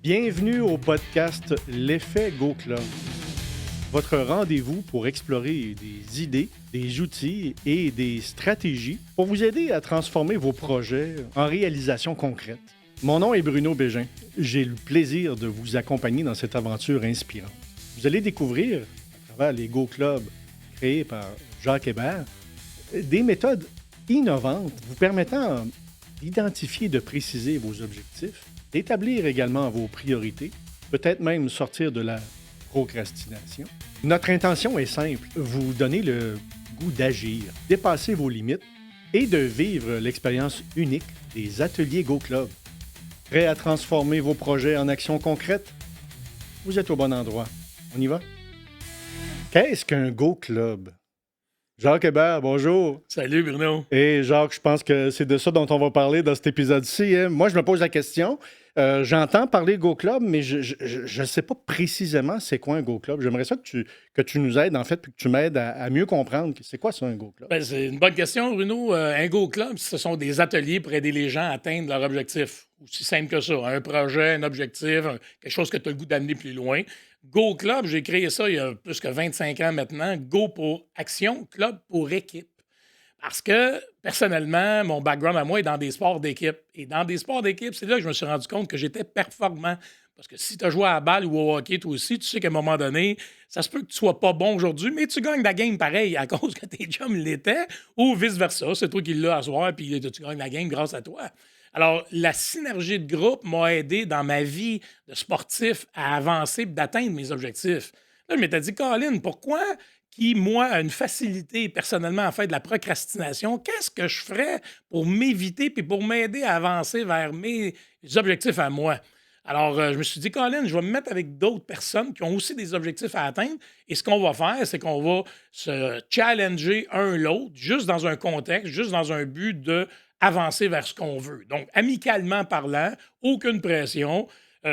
Bienvenue au podcast L'effet Go Club, votre rendez-vous pour explorer des idées, des outils et des stratégies pour vous aider à transformer vos projets en réalisations concrètes. Mon nom est Bruno Bégin. J'ai le plaisir de vous accompagner dans cette aventure inspirante. Vous allez découvrir, à travers les Go Clubs créés par Jacques Hébert, des méthodes innovantes vous permettant d'identifier et de préciser vos objectifs, d'établir également vos priorités, peut-être même sortir de la procrastination. Notre intention est simple, vous donner le goût d'agir, dépasser vos limites et de vivre l'expérience unique des ateliers Go Club. Prêt à transformer vos projets en actions concrètes? Vous êtes au bon endroit. On y va? Qu'est-ce qu'un Go Club? Jacques Hébert, bonjour. Salut Bruno. Et Jacques, je pense que c'est de ça dont on va parler dans cet épisode-ci. Hein. Moi, je me pose la question. J'entends parler Go Club, mais je ne sais pas précisément c'est quoi un Go Club. J'aimerais ça que tu nous aides, en fait, puis que tu m'aides à mieux comprendre c'est quoi ça, un Go Club. Ben, c'est une bonne question, Bruno. Un Go Club, ce sont des ateliers pour aider les gens à atteindre leur objectif. Aussi simple que ça. Un projet, un objectif, quelque chose que tu as le goût d'amener plus loin. Go Club, j'ai créé ça il y a plus que 25 ans maintenant. Go pour action, club pour équipe. Parce que, personnellement, mon background à moi est dans des sports d'équipe. Et dans des sports d'équipe, c'est là que je me suis rendu compte que j'étais performant. Parce que si tu as joué à la balle ou au hockey, toi aussi, tu sais qu'à un moment donné, ça se peut que tu sois pas bon aujourd'hui, mais tu gagnes la game pareil à cause que tes chums l'étaient, ou vice-versa. C'est toi qui l'as à soir, puis tu gagnes la game grâce à toi. Alors, la synergie de groupe m'a aidé dans ma vie de sportif à avancer et d'atteindre mes objectifs. Là, je m'étais dit, Colin, pourquoi qui, moi, a une facilité personnellement à faire de la procrastination, qu'est-ce que je ferais pour m'éviter puis pour m'aider à avancer vers mes objectifs à moi? Alors, je me suis dit, Colin, je vais me mettre avec d'autres personnes qui ont aussi des objectifs à atteindre. Et ce qu'on va faire, c'est qu'on va se challenger un l'autre, juste dans un contexte, juste dans un but de avancer vers ce qu'on veut. Donc, amicalement parlant, aucune pression,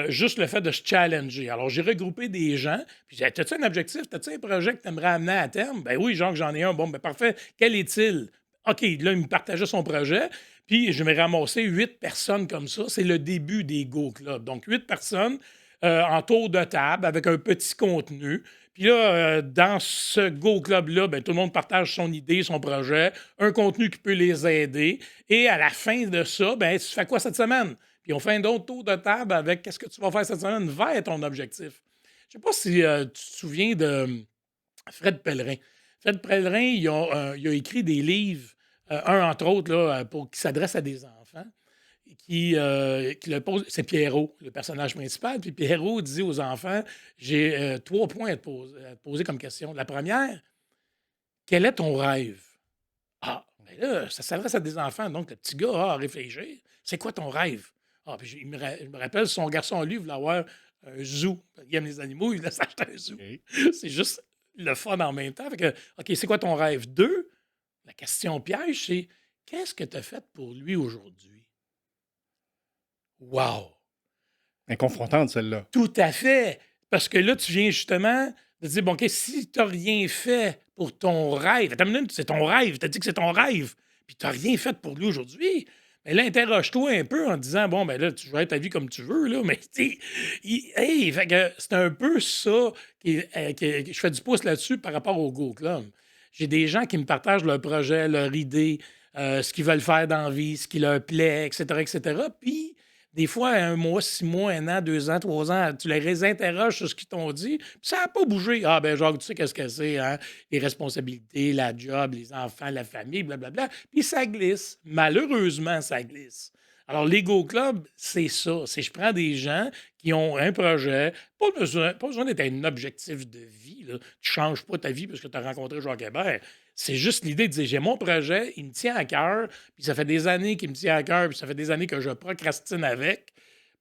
juste le fait de se challenger. Alors, j'ai regroupé des gens, puis j'ai dit, t'as-tu un objectif, t'as-tu un projet que tu aimerais amener à terme? Ben oui, Jean, que j'en ai un. Bon, ben parfait. Quel est-il? OK, là, il me partageait son projet, puis je vais ramasser 8 personnes comme ça. C'est le début des Go Club. Donc, 8 personnes en tour de table avec un petit contenu. Puis là, dans ce Go Club-là, ben, tout le monde partage son idée, son projet, un contenu qui peut les aider. Et à la fin de ça, ben, tu fais quoi cette semaine? Puis on fait un autre tour de table avec qu'est-ce que tu vas faire cette semaine vers ton objectif. Je ne sais pas si tu te souviens de Fred Pellerin. Fred Pellerin, il a écrit des livres, un entre autres, là, qui s'adresse à des enfants. Qui le pose, c'est Pierrot, le personnage principal. Puis Pierrot dit aux enfants, j'ai 3 points à te poser comme question. La première, quel est ton rêve? Ah, mais là, ça s'adresse à des enfants. Donc, le petit gars a à réfléchir. C'est quoi ton rêve? Ah, puis je me rappelle, son garçon, lui, voulait avoir un zoo. Il aime les animaux, il voulait s'acheter un zoo. OK. C'est juste le fun en même temps. Fait que, OK, c'est quoi ton rêve? Deux, la question piège, c'est qu'est-ce que tu as fait pour lui aujourd'hui? Wow! Inconfrontante, celle-là. Tout à fait. Parce que là, tu viens justement de dire, bon, OK, si tu n'as rien fait pour ton rêve, attends une minute, c'est ton rêve, tu as dit que c'est ton rêve, puis tu n'as rien fait pour lui aujourd'hui, mais là, interroge-toi un peu en disant, bon, ben là, tu joues ta vie comme tu veux, là, mais tu sais, hey, fait que c'est un peu ça que je fais du pouce là-dessus par rapport au Go Club. J'ai des gens qui me partagent leur projet, leur idée, ce qu'ils veulent faire dans la vie, ce qui leur plaît, etc., etc. Puis, des fois, 1 mois, 6 mois, 1 an, 2 ans, 3 ans, tu les interroges sur ce qu'ils t'ont dit, puis ça n'a pas bougé. Ah, ben, genre, tu sais qu'est-ce que c'est, hein? Les responsabilités, la job, les enfants, la famille, blablabla. Puis ça glisse. Malheureusement, ça glisse. Alors, l'Ego Club, c'est ça. C'est je prends des gens qui ont un projet, pas besoin d'être un objectif de vie. Là. Tu ne changes pas ta vie parce que tu as rencontré Jacques Hébert. C'est juste l'idée de dire j'ai mon projet, il me tient à cœur, puis ça fait des années qu'il me tient à cœur, puis ça fait des années que je procrastine avec.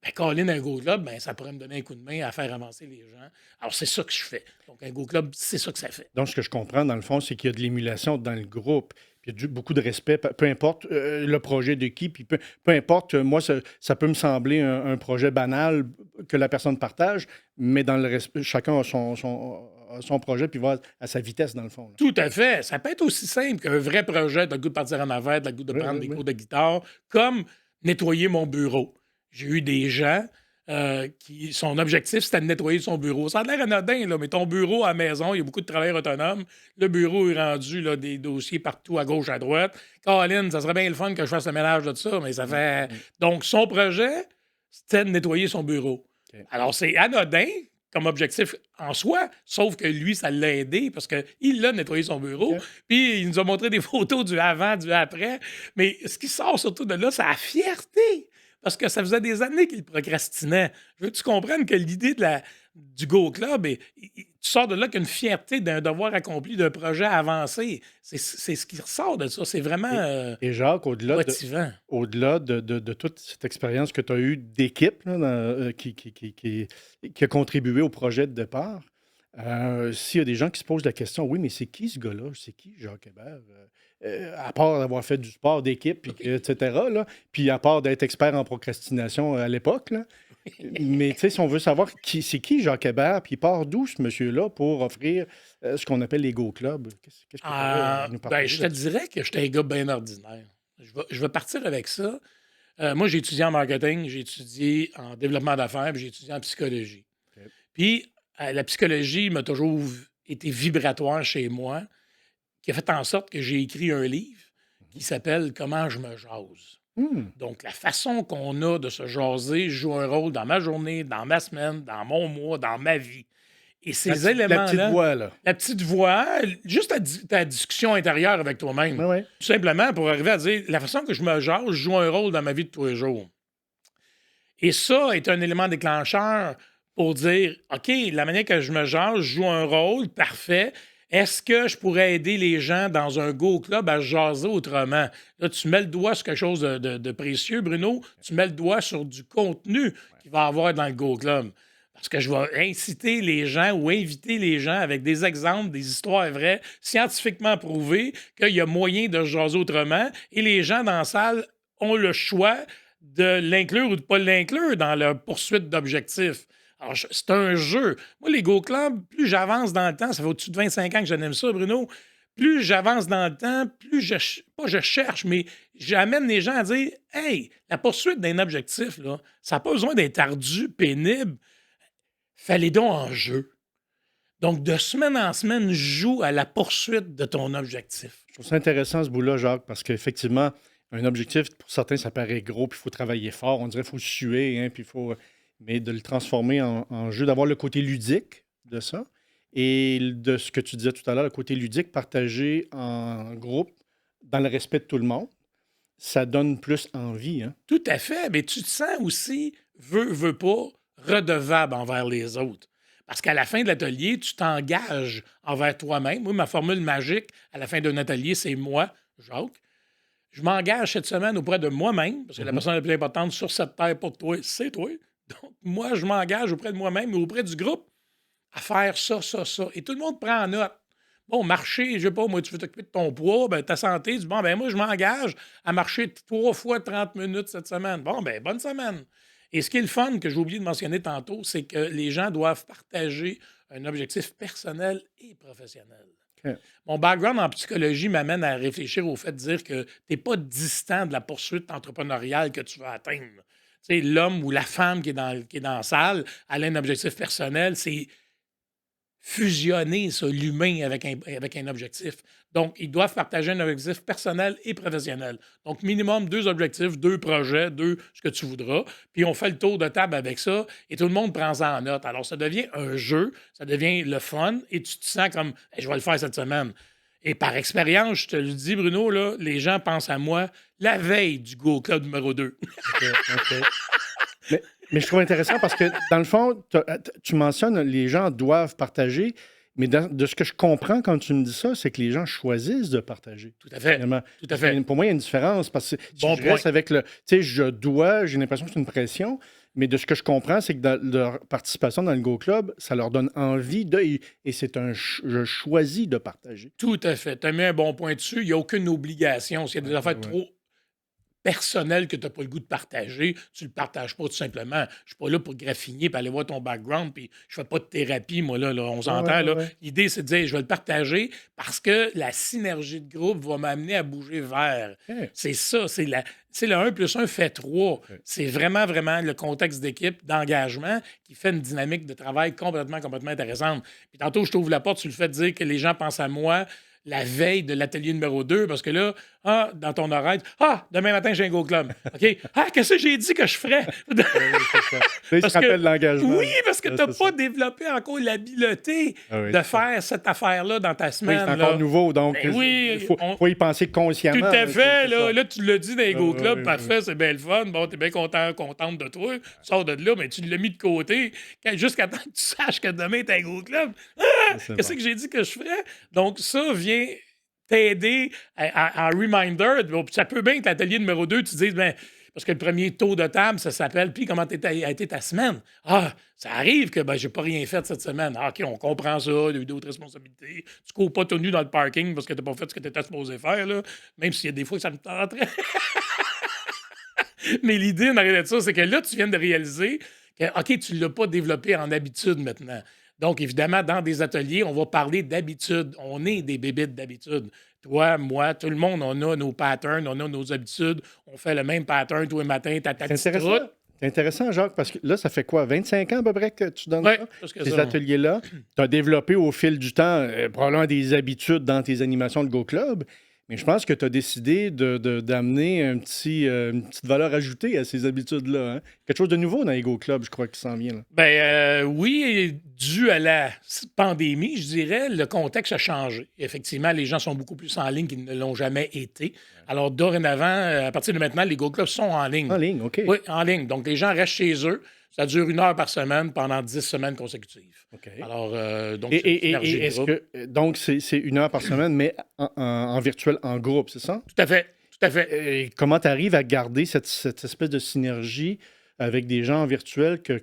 Ben, Colin, un Go Club, ben, ça pourrait me donner un coup de main à faire avancer les gens. Alors, c'est ça que je fais. Donc, un Go Club, c'est ça que ça fait. Donc, ce que je comprends, dans le fond, c'est qu'il y a de l'émulation dans le groupe. Puis il y a beaucoup de respect, peu importe le projet de qui, puis peu importe, moi, ça peut me sembler un projet banal que la personne partage, mais dans le respect, chacun a son projet, puis va à sa vitesse, dans le fond. Là. Tout à fait. Ça peut être aussi simple qu'un vrai projet, tu as le goût de partir en avant, tu as le goût de Oui, prendre oui, des oui. cours de guitare, comme nettoyer mon bureau. J'ai eu des gens son objectif, c'était de nettoyer son bureau. Ça a l'air anodin, là, mais ton bureau à la maison, il y a beaucoup de travailleurs autonomes. Le bureau est rendu là, des dossiers partout, à gauche, à droite. Colin, ça serait bien le fun que je fasse le ménage de ça, mais ça fait. Donc, son projet, c'était de nettoyer son bureau. OK. Alors, c'est anodin comme objectif en soi, sauf que lui, ça l'a aidé parce qu'il l'a nettoyé son bureau. OK. Puis, il nous a montré des photos du avant, du après. Mais ce qui sort surtout de là, c'est la fierté. Parce que ça faisait des années qu'il procrastinait. Je veux que tu comprennes que l'idée du Go Club, tu sors de là qu'une fierté d'un devoir accompli, d'un projet avancé. C'est ce qui ressort de ça. C'est vraiment Et Jacques, motivant. au-delà de toute cette expérience que tu as eue d'équipe là, qui a contribué au projet de départ, s'il y a des gens qui se posent la question, oui, mais c'est qui ce gars-là? C'est qui Jacques Hébert? À part d'avoir fait du sport d'équipe, etc., là, puis à part d'être expert en procrastination à l'époque, là, mais tu sais, si on veut savoir c'est qui Jacques Hébert, puis il part d'où ce monsieur-là pour offrir ce qu'on appelle les Go Club? Qu'est-ce que tu pourrais nous partager Je te là-dessus? dirais que j'étais un gars bien ordinaire. Je vais partir avec ça. Moi, j'ai étudié en marketing, j'ai étudié en développement d'affaires, puis j'ai étudié en psychologie. OK. Puis, la psychologie m'a toujours été vibratoire chez moi, qui a fait en sorte que j'ai écrit un livre qui s'appelle Comment je me jase. Hmm. Donc, la façon qu'on a de se jaser joue un rôle dans ma journée, dans ma semaine, dans mon mois, dans ma vie. Et La ces petite, la petite éléments-là, voix, là. la petite voix, juste ta discussion intérieure avec toi-même, Oui, oui. tout simplement pour arriver à dire la façon que je me jase joue un rôle dans ma vie de tous les jours. Et ça est un élément déclencheur pour dire OK, la manière que je me jase joue un rôle, parfait. Est-ce que je pourrais aider les gens dans un Go Club à se jaser autrement? Là, tu mets le doigt sur quelque chose de précieux, Bruno. Tu mets le doigt sur du contenu qu'il va y avoir dans le Go Club. Parce que je vais inciter les gens ou inviter les gens avec des exemples, des histoires vraies, scientifiquement prouvées, qu'il y a moyen de se jaser autrement. Et les gens dans la salle ont le choix de l'inclure ou de ne pas l'inclure dans leur poursuite d'objectifs. Alors, c'est un jeu. Moi, les Go Club, plus j'avance dans le temps, ça fait au-dessus de 25 ans que j'aime ça, Bruno, plus j'avance dans le temps, plus pas je cherche, mais j'amène les gens à dire hey, la poursuite d'un objectif, là, ça n'a pas besoin d'être ardu, pénible. Fallait donc en jeu. Donc, de semaine en semaine, joue à la poursuite de ton objectif. Je trouve ça intéressant ce bout-là, Jacques, parce qu'effectivement, un objectif, pour certains, ça paraît gros, puis il faut travailler fort. On dirait qu'il faut suer, hein, puis il faut. Mais de le transformer en jeu, d'avoir le côté ludique de ça, et de ce que tu disais tout à l'heure, le côté ludique partagé en groupe, dans le respect de tout le monde, ça donne plus envie. Hein? Tout à fait, mais tu te sens aussi, veux pas, redevable envers les autres. Parce qu'à la fin de l'atelier, tu t'engages envers toi-même. Moi, ma formule magique à la fin d'un atelier, c'est moi, Jacques. Je m'engage cette semaine auprès de moi-même, parce que la personne la plus importante sur cette terre pour toi, c'est toi. Donc, moi, je m'engage auprès de moi-même et auprès du groupe à faire ça, ça, ça. Et tout le monde prend en note. Bon, marcher, je sais pas, moi, tu veux t'occuper de ton poids, ben, ta santé, tu dis, bon, ben, moi, je m'engage à marcher 3 fois 30 minutes cette semaine. Bon, ben, bonne semaine. Et ce qui est le fun, que j'ai oublié de mentionner tantôt, c'est que les gens doivent partager un objectif personnel et professionnel. OK. Mon background en psychologie m'amène à réfléchir au fait de dire que tu n'es pas distant de la poursuite entrepreneuriale que tu veux atteindre. Tu sais, l'homme ou la femme qui est dans la salle, elle a un objectif personnel, c'est fusionner ça, l'humain avec un objectif. Donc, ils doivent partager un objectif personnel et professionnel. Donc, minimum 2 objectifs, 2 projets, 2 ce que tu voudras. Puis, on fait le tour de table avec ça et tout le monde prend ça en note. Alors, ça devient un jeu, ça devient le fun et tu te sens comme hey, je vais le faire cette semaine. Et par expérience, je te le dis, Bruno, là, les gens pensent à moi la veille du Go Club numéro 2. OK, OK. Mais je trouve intéressant parce que, dans le fond, tu mentionnes les gens doivent partager, mais de ce que je comprends quand tu me dis ça, c'est que les gens choisissent de partager. Tout à fait. Finalement. Tout à fait. Pour moi, il y a une différence parce que si Bon je reste point. avec le. Tu sais, je dois, j'ai l'impression que c'est une pression, mais de ce que je comprends, c'est que dans leur participation dans le Go Club, ça leur donne envie de. Et c'est je choisis de partager. Tout à fait. Tu as mis un bon point dessus. Il n'y a aucune obligation. S'il y a des affaires ouais. trop personnel que tu n'as pas le goût de partager, tu ne le partages pas tout simplement. Je ne suis pas là pour graffiner puis aller voir ton background, puis je ne fais pas de thérapie, moi, là, on Ouais, ouais, s'entend, ouais, là. ouais. L'idée, c'est de dire, je vais le partager parce que la synergie de groupe va m'amener à bouger vers. OK. C'est ça, c'est le 1 plus 1 fait 3. OK. C'est vraiment, vraiment le contexte d'équipe, d'engagement qui fait une dynamique de travail complètement, complètement intéressante. Puis tantôt, je t'ouvre la porte sur le fait de dire que les gens pensent à moi la veille de l'atelier numéro 2, parce que là, dans ton oreille, demain matin, j'ai un go club. OK? Qu'est-ce que j'ai dit que je ferais? Oui, c'est ça. Là, il se Parce que, rappelle l'engagement. oui, parce que Ouais, tu n'as c'est pas ça. développé encore l'habileté Ah oui, de c'est ça. faire cette affaire-là dans ta Oui, semaine. c'est encore là. nouveau, donc Ben oui, il faut, on- faut y penser Tout consciemment. à là, fait, c'est là. ça. Là, tu l'as dit dans les Go Oui, Club, oui, parfait, c'est bien le fun. Bon, t'es bien contente de toi. Tu sors de là, mais tu l'as mis de côté jusqu'à temps que tu saches que demain, t'as un Go Club. C'est Qu'est-ce bon. que j'ai dit que je ferais? Donc, ça vient t'aider en reminder. Bon, puis ça peut bien que l'atelier numéro 2, tu dises, ben, parce que le premier tour de table, ça s'appelle, puis comment a été ta semaine? Ça arrive que ben, j'ai pas rien fait cette semaine. OK, on comprend ça, il y a eu d'autres responsabilités. Tu cours pas tout nu dans le parking parce que t'as pas fait ce que t'étais supposé faire, là. Même s'il y a des fois que ça me tenterait. Mais l'idée en arrière de ça, c'est que là, tu viens de réaliser que, OK, tu ne l'as pas développé en habitude maintenant. Donc, évidemment, dans des ateliers, on va parler d'habitude. On est des bébites d'habitude. Toi, moi, tout le monde, on a nos patterns, on a nos habitudes. On fait le même pattern tous les matins, ta C'est petite intéressant. route. C'est intéressant, Jacques, parce que là, ça fait quoi, 25 ans à peu près que tu donnes Oui, ça? parce que Ces ça. ateliers-là, tu as développé au fil du temps probablement des habitudes dans tes animations de Go Club, mais je pense que tu as décidé d'amener une petite valeur ajoutée à ces habitudes-là. Hein? Quelque chose de nouveau dans les Go Club, je crois, qui s'en vient. Là. Ben oui, dû à la pandémie, je dirais, le contexte a changé. Effectivement, les gens sont beaucoup plus en ligne qu'ils ne l'ont jamais été. Alors, dorénavant, à partir de maintenant, les Go Clubs sont en ligne. En ligne, OK. Oui, en ligne. Donc, les gens restent chez eux. Ça dure 1 heure par semaine pendant 10 semaines consécutives. OK. Alors, donc, Et, c'est une et- synergie et de est-ce groupe. que. Donc, c'est 1 heure par semaine, mais en virtuel, en groupe, c'est ça? Tout à fait, tout à fait. Et comment tu arrives à garder cette espèce de synergie avec des gens en virtuel qu'il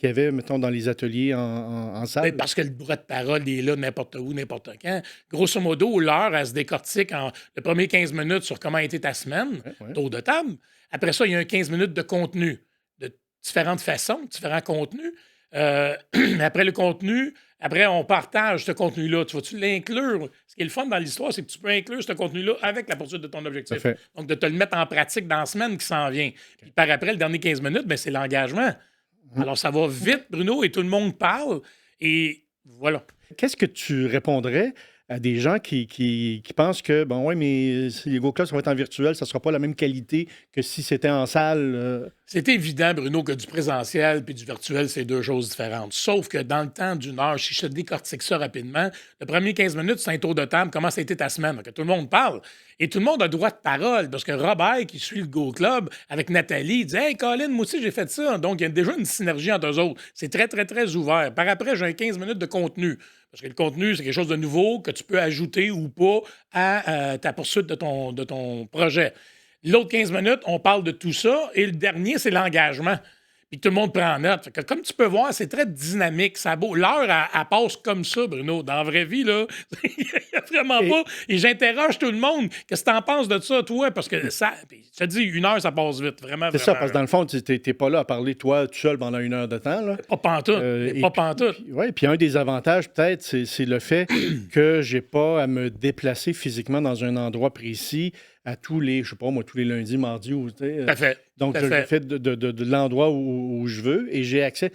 y avait, mettons, dans les ateliers en Ben, salle? parce que le droit de parole est là n'importe où, n'importe quand. Grosso modo, l'heure, elle se décortique en le premier 15 minutes sur comment a été ta semaine, Ouais, ouais. tour de table. Après ça, il y a un 15 minutes de contenu, de différentes façons, différents contenus. Après le contenu, après, on partage ce contenu-là. Tu vas-tu l'inclure? Ce qui est le fun dans l'histoire, c'est que tu peux inclure ce contenu-là avec la poursuite de ton objectif. Tout à fait. Donc, de te le mettre en pratique dans la semaine qui s'en vient. Puis par après, le dernier 15 minutes, ben, c'est l'engagement. Alors, ça va vite, Bruno, et tout le monde parle. Et voilà. Qu'est-ce que tu répondrais à des gens qui pensent que, bon, ouais, mais si les Go Club, ça va être en virtuel, ça ne sera pas la même qualité que si c'était en salle? C'est évident, Bruno, que du présentiel puis du virtuel, c'est deux choses différentes. Sauf que dans le temps d'une heure, si je te décortique ça rapidement, le premier 15 minutes, c'est un tour de table. Comment ça a été ta semaine? Que tout le monde parle. Et tout le monde a droit de parole. Parce que Robert, qui suit le Go Club avec Nathalie, il dit Hey, Colin, moi aussi, j'ai fait ça. Donc, il y a déjà une synergie entre eux autres. C'est très, très, très ouvert. Par après, j'ai un 15 minutes de contenu. Parce que le contenu, c'est quelque chose de nouveau que tu peux ajouter ou pas à ta poursuite de ton projet. L'autre 15 minutes, on parle de tout ça. Et le dernier, c'est l'engagement. Puis tout le monde prend note. Fait que comme tu peux voir, c'est très dynamique. Ça a beau. L'heure, elle passe comme ça, Bruno. Dans la vraie vie, là, il n'y a vraiment Et- pas. Et j'interroge tout le monde. Qu'est-ce que tu en penses de ça, toi? Parce que ça, puis je te dis, 1 heure, ça passe vite. Vraiment, C'est ça, vraiment. parce que dans le fond, tu n'es pas là à parler, toi, tout seul pendant 1 heure de temps. Là. Pas pantoute. Et Pas pantoute. Oui, puis un des avantages, peut-être, c'est le fait que j'ai pas à me déplacer physiquement dans un endroit précis à tous les, je sais pas moi, tous les lundis, mardis. Ou, tu sais, Tout à fait. donc, tout à je le fait. fais de l'endroit où je veux et j'ai accès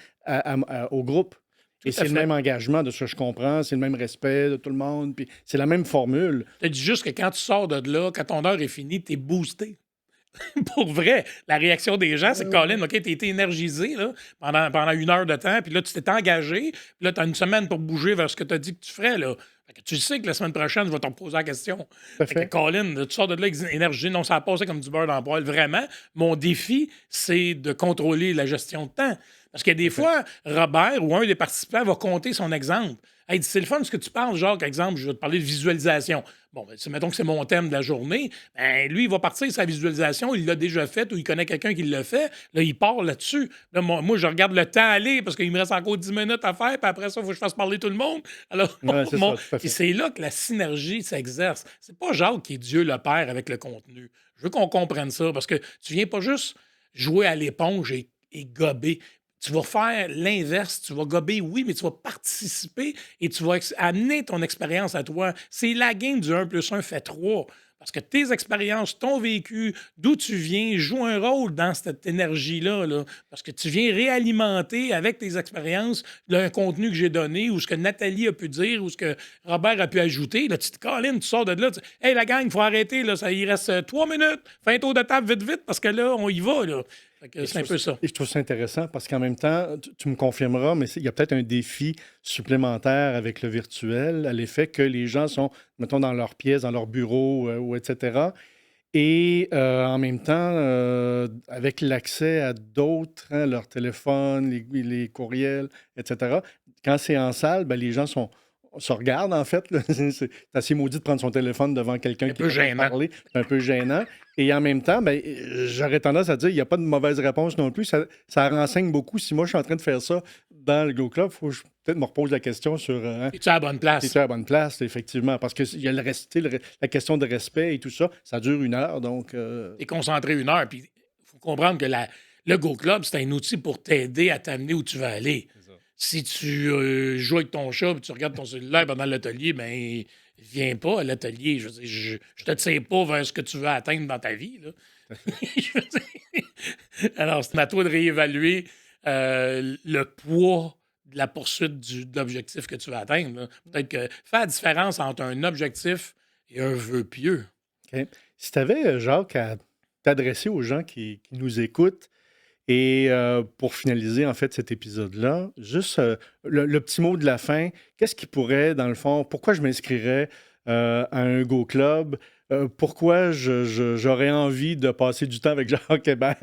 au groupe. Et à c'est le fait. même engagement de ce que je comprends, c'est le même respect de tout le monde, puis c'est la même formule. Je te dis juste que quand tu sors de là, quand ton heure est finie, t'es boosté. Pour vrai, la réaction des gens, c'est que Colin, OK, t'as été énergisé là, pendant 1 heure de temps, puis là, tu t'es engagé, puis là, tu as une semaine pour bouger vers ce que tu as dit que tu ferais. Là. Fait que tu sais que la semaine prochaine, je vais te reposer la question. Tout à Fait que fait. Colin, tu sors de là énergisé, non, ça a passé comme du beurre dans le poêle. Vraiment, mon défi, c'est de contrôler la gestion de temps. Parce que des fois, Robert ou un des participants va compter son exemple. Hey, c'est le fun ce que tu parles, Jacques, exemple, je vais te parler de visualisation. Bon, ben, mettons que c'est mon thème de la journée. Ben, lui, il va partir sa visualisation, il l'a déjà faite ou il connaît quelqu'un qui l'a fait. Là, il part là-dessus. Là, moi, je regarde le temps aller parce qu'il me reste encore 10 minutes à faire, puis après ça, il faut que je fasse parler tout le monde. Alors, Ouais, c'est ça, tout à à Et fait. c'est là que la synergie s'exerce. C'est pas Jacques qui est Dieu le Père avec le contenu. Je veux qu'on comprenne ça parce que tu viens pas juste jouer à l'éponge et gober. Tu vas faire l'inverse. Tu vas gober, oui, mais tu vas participer et tu vas amener ton expérience à toi. C'est la game du 1+1 fait 3. Parce que tes expériences, ton vécu, d'où tu viens, jouent un rôle dans cette énergie-là. Là. Parce que tu viens réalimenter avec tes expériences le contenu que j'ai donné ou ce que Nathalie a pu dire ou ce que Robert a pu ajouter. Là, tu te câlines, tu sors de là. Hey, la gang, il faut arrêter. Là, ça, il reste 3 minutes. Fais un tour de table vite, vite, parce que là, on y va. Là. Fait que c'est un peu ça. Et je trouve ça intéressant parce qu'en même temps, tu me confirmeras, mais il y a peut-être un défi supplémentaire avec le virtuel, à l'effet que les gens sont, mettons, dans leur pièce, dans leur bureau, ou etc. Et en même temps, avec l'accès à d'autres, hein, leur téléphone, les courriels, etc. Quand c'est en salle, ben, les gens se regardent, en fait. Là. C'est assez maudit de prendre son téléphone devant quelqu'un Un qui peu est en train de gênant. parler. C'est un peu gênant. Et en même temps, ben, j'aurais tendance à dire qu'il n'y a pas de mauvaise réponse non plus. Ça renseigne beaucoup. Si moi, je suis en train de faire ça dans le Go Club, il faut que je peut-être me repose la question sur hein, Es-tu à la bonne place? es-tu à la bonne place, effectivement. Parce qu'il y a la question de respect et tout ça. Ça dure 1 heure, donc... T'es concentré 1 heure. Puis il faut comprendre que le Go Club, c'est un outil pour t'aider à t'amener où tu veux aller. Si tu joues avec ton chat et tu regardes ton cellulaire pendant l'atelier, ben viens pas à l'atelier. Je veux dire, je te tire pas vers ce que tu veux atteindre dans ta vie. Là. Je veux dire, alors, c'est à toi de réévaluer le poids de la poursuite de l'objectif que tu veux atteindre. Là. Peut-être que faire la différence entre un objectif et un vœu pieux. OK. Si tu avais, Jacques, à t'adresser aux gens qui nous écoutent, et pour finaliser, en fait, cet épisode-là, juste le petit mot de la fin, qu'est-ce qui pourrait, dans le fond, pourquoi je m'inscrirais à un Go Club? Pourquoi j'aurais envie de passer du temps avec Jacques Hébert?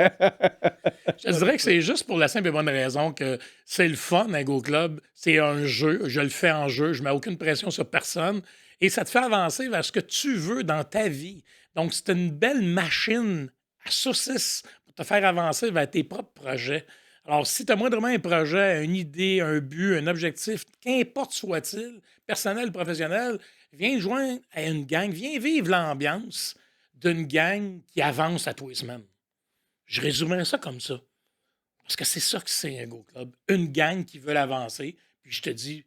Je te dirais que c'est juste pour la simple et bonne raison que c'est le fun, un Go Club. C'est un jeu. Je le fais en jeu. Je mets aucune pression sur personne. Et ça te fait avancer vers ce que tu veux dans ta vie. Donc, c'est une belle machine à saucisse pour te faire avancer vers tes propres projets. Alors, si tu as moindrement un projet, une idée, un but, un objectif, qu'importe soit-il, personnel, professionnel, viens joindre à une gang, viens vivre l'ambiance d'une gang qui avance à tous les semaines. Je résumerais ça comme ça. Parce que c'est ça que c'est un Go Club. Une gang qui veut avancer. Puis je te dis,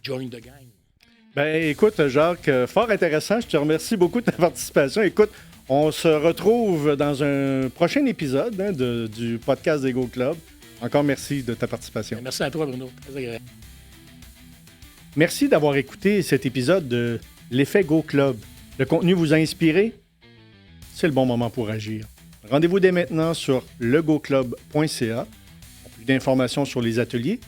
join the gang. Ben, écoute, Jacques, fort intéressant. Je te remercie beaucoup de ta participation. Écoute, on se retrouve dans un prochain épisode hein, du podcast des Go Club. Encore merci de ta participation. Merci à toi, Bruno. Très agréable. Merci d'avoir écouté cet épisode de l'effet Go Club. Le contenu vous a inspiré? C'est le bon moment pour agir. Rendez-vous dès maintenant sur legoclub.ca pour plus d'informations sur les ateliers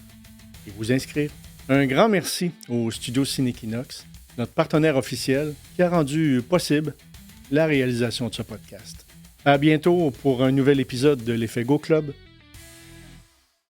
et vous inscrire. Un grand merci au studio Cinéquinox, notre partenaire officiel qui a rendu possible la réalisation de ce podcast. À bientôt pour un nouvel épisode de l'effet Go Club.